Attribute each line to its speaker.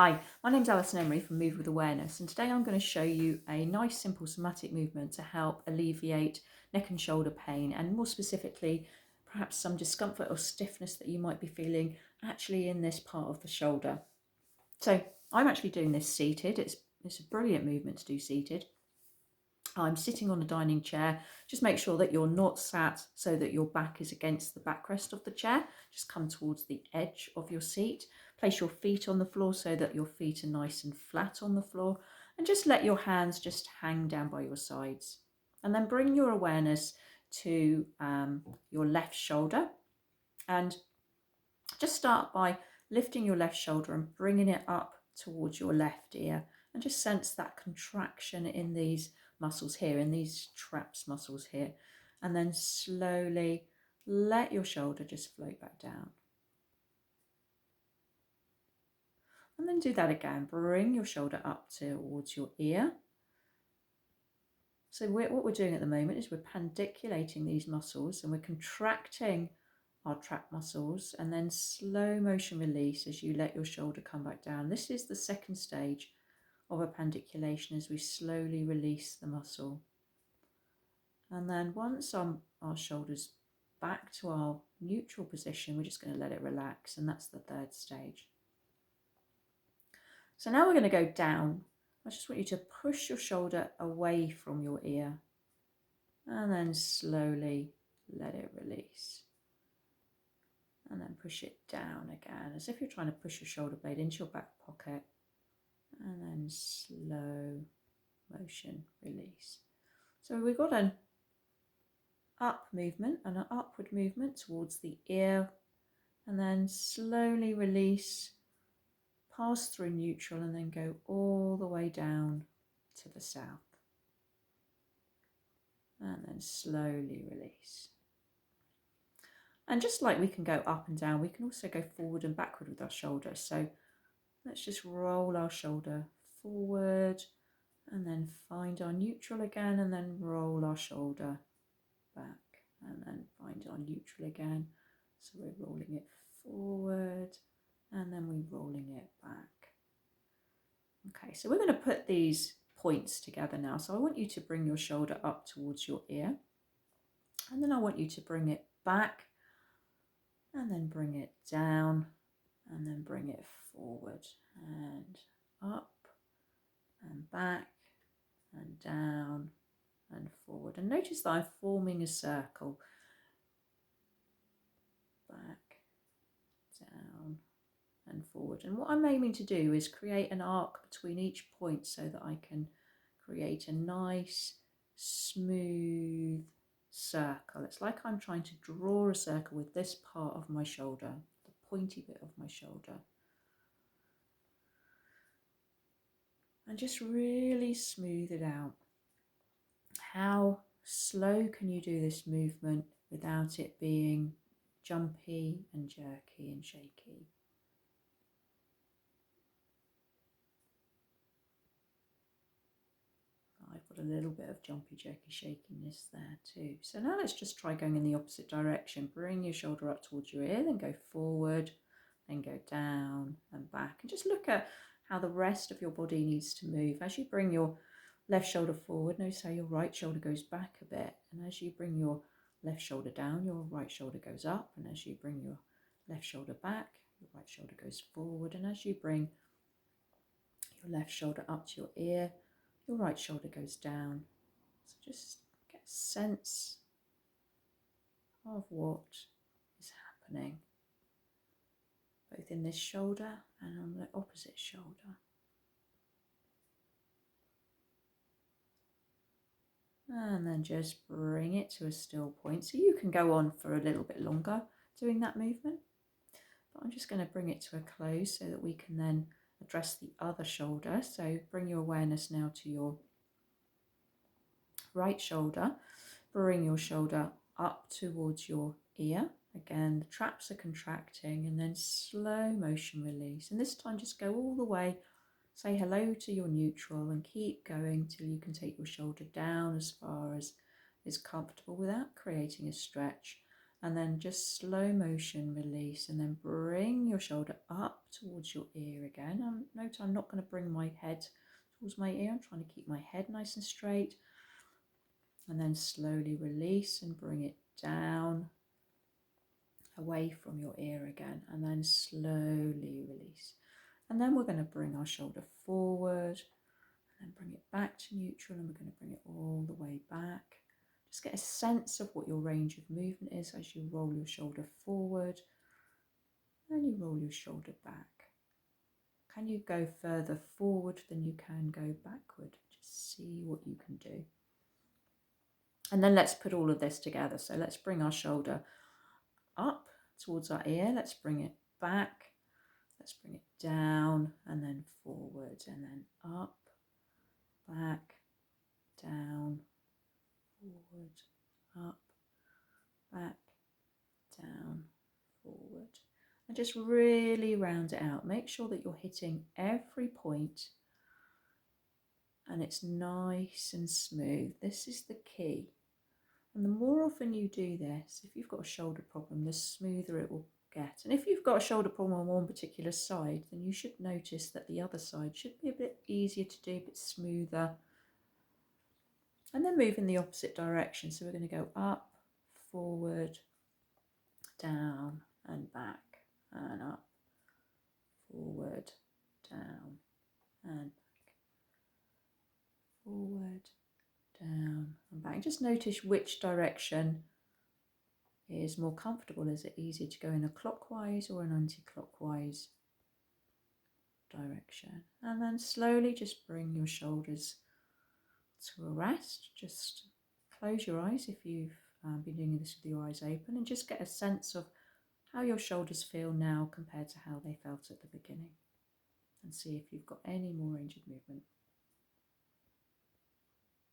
Speaker 1: Hi, my name's Alison Emery from Move With Awareness, and today I'm going to show you a nice simple somatic movement to help alleviate neck and shoulder pain, and more specifically perhaps some discomfort or stiffness that you might be feeling actually in this part of the shoulder. So I'm actually doing this seated. It's a brilliant movement to do seated. I'm sitting on a dining chair. Just make sure that you're not sat so that your back is against the backrest of the chair. Just come towards the edge of your seat. Place your feet on the floor so that your feet are nice and flat on the floor, and just let your hands just hang down by your sides. And then bring your awareness to your left shoulder, and just start by lifting your left shoulder and bringing it up towards your left ear, and just sense that contraction in these muscles here, in these traps muscles here, and then slowly let your shoulder just float back down. And then do that again. Bring your shoulder up towards your ear. So what we're doing at the moment is we're pandiculating these muscles, and we're contracting our trap muscles, and then slow motion release as you let your shoulder come back down. This is the second stage of a pandiculation, as we slowly release the muscle. And then once our shoulders back to our neutral position, we're just going to let it relax, and that's the third stage. So now we're going to go down. I just want you to push your shoulder away from your ear, and then slowly let it release. And then push it down again, as if you're trying to push your shoulder blade into your back pocket, and then slow motion release. So we've got an up movement and an upward movement towards the ear, and then slowly release, pass through neutral, and then go all the way down to the south, and then slowly release. And just like we can go up and down, we can also go forward and backward with our shoulder. So let's just roll our shoulder forward, and then find our neutral again, and then roll our shoulder back, and then find our neutral again. So we're rolling it forward, and then we're rolling it back. Okay, so we're going to put these points together now. So I want you to bring your shoulder up towards your ear, and then I want you to bring it back, and then bring it down, and then bring it forward and up and back and down and forward. And notice that I'm forming a circle. Back, down and forward. And what I'm aiming to do is create an arc between each point so that I can create a nice smooth circle. It's like I'm trying to draw a circle with this part of my shoulder, the pointy bit of my shoulder. And just really smooth it out. How slow can you do this movement without it being jumpy and jerky and shaky? I've got a little bit of jumpy, jerky shakiness there too. So now let's just try going in the opposite direction. Bring your shoulder up towards your ear, then go forward, then go down and back. And just look at how the rest of your body needs to move. As you bring your left shoulder forward, notice how your right shoulder goes back a bit. And as you bring your left shoulder down, your right shoulder goes up. And as you bring your left shoulder back, your right shoulder goes forward. And as you bring your left shoulder up to your ear, your right shoulder goes down. So just get a sense of what is happening, both in this shoulder and on the opposite shoulder. And then just bring it to a still point. So you can go on for a little bit longer doing that movement, but I'm just going to bring it to a close so that we can then address the other shoulder. So bring your awareness now to your right shoulder. Bring your shoulder up towards your ear. Again, the traps are contracting, and then slow motion release. And this time just go all the way. Say hello to your neutral and keep going till you can take your shoulder down as far as is comfortable without creating a stretch. and then just slow motion release, and then bring your shoulder up towards your ear again. Note I'm not going to bring my head towards my ear, I'm trying to keep my head nice and straight, and then slowly release and bring it down away from your ear again, and then slowly release. And then we're going to bring our shoulder forward and bring it back to neutral, and we're going to bring it all the way back. Just get a sense of what your range of movement is as you roll your shoulder forward and you roll your shoulder back. Can you go further forward than you can go backward? Just see what you can do. And then let's put all of this together. So let's bring our shoulder up towards our ear. Let's bring it back. Let's bring it down and then forward and then up, back, down, forward, up, back, down, forward. And just really round it out. Make sure that you're hitting every point and it's nice and smooth. This is the key. And the more often you do this, if you've got a shoulder problem, the smoother it will get. And if you've got a shoulder problem on one particular side, then you should notice that the other side should be a bit easier to do, a bit smoother. And then move in the opposite direction. So we're going to go up, forward, down and back, and up, forward, down and back, forward, down and back. Just notice which direction is more comfortable. Is it easier to go in a clockwise or an anti-clockwise direction? And then slowly just bring your shoulders to a rest. Just close your eyes if you've been doing this with your eyes open, and just get a sense of how your shoulders feel now compared to how they felt at the beginning, and see if you've got any more range of movement.